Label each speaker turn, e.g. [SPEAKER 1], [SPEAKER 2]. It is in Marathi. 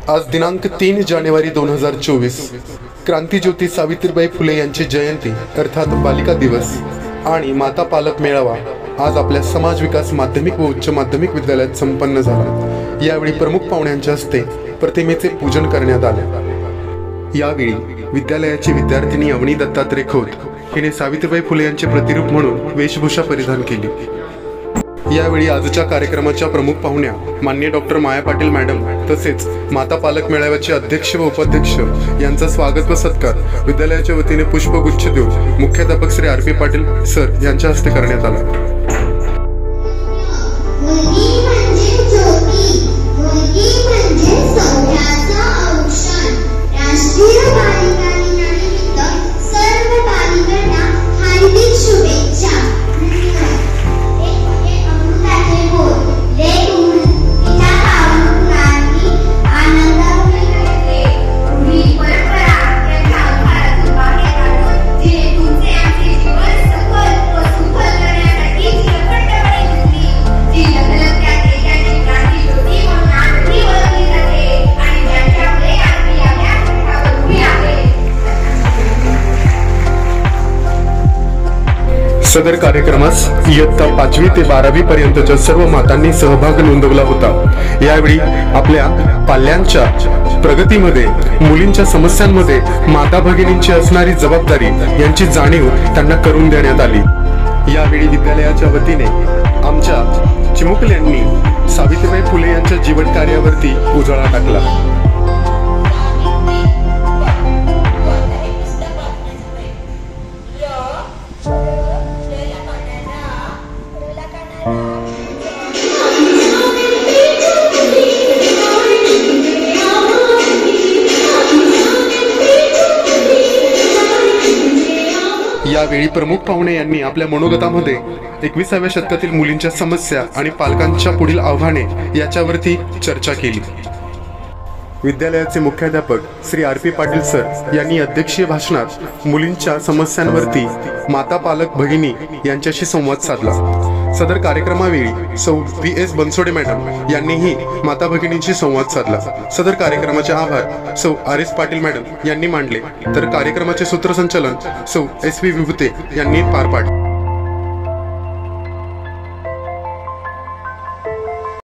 [SPEAKER 1] आज दिनांक 3 जानेवारी 2024 क्रांतिज्योती सावित्रीबाई फुले यांची जयंती अर्थात बालिका दिवस आणि माता पालक मेळावा आज आपल्या समाज विकास माध्यमिक व उच्च माध्यमिक विद्यालयात संपन्न झाला। यावेळी प्रमुख पाहुण्यांच्या हस्ते प्रतिमेचे पूजन करण्यात आले। यावेळी विद्यालयाची विद्यार्थिनी अवनी दत्तात्रय खोत हिने सावित्रीबाई फुले यांचे प्रतिरूप म्हणून वेशभूषा परिधान केली। यावेळी आजच्या कार्यक्रमाच्या प्रमुख पाहुण्या माननीय डॉक्टर माया पाटील मॅडम तसेच माता पालक मेळाव्याचे अध्यक्ष व उपाध्यक्ष यांचा स्वागत व सत्कार विद्यालयाच्या वतीने पुष्पगुच्छ देऊन मुख्याध्यापक Shri R P Patil sir यांच्या हस्ते करण्यात आला। सदर कार्यक्रमास इयत्ता 5वी ते 12वी पर्यंतच्या सर्व मातांनी सहभाग नोंदवला होता। यावेळी आपल्या पाल्यांच्या प्रगतीमध्ये मुलींच्या समस्यांमध्ये माता भगिनींची असणारी जबाबदारी यांची जाणीव त्यांना करून देण्यात आली। यावेळी विद्यालयाच्या वतीने आमच्या चिमुकल्यांनी सावित्रीबाई फुले यांच्या जीवन कार्यावरती उजाळा टाकला। यावेळी प्रमुख पाहुणे यांनी आपल्या मनोगतामध्ये 21व्या शतकातील मुलींच्या समस्या आणि पालकांच्या पुढील आव्हाने याच्यावरती चर्चा केली। विद्यालयाचे मुख्याध्यापक Shri R P Patil sir यांनी अध्यक्षीय भाषणात मुलींच्या समस्यांवरती माता पालक भगिनी यांच्याशी संवाद साधला। सदर कार्यक्रमावेळी सौ व्ही एस बनसोडे मॅडम यांनीही माता भगिनींशी संवाद साधला। सदर कार्यक्रमाचे आभार सौ आर एस पाटील मॅडम यांनी मांडले, तर कार्यक्रमाचे सूत्रसंचालन सौ एस व्ही विभूते यांनी पार पाडले।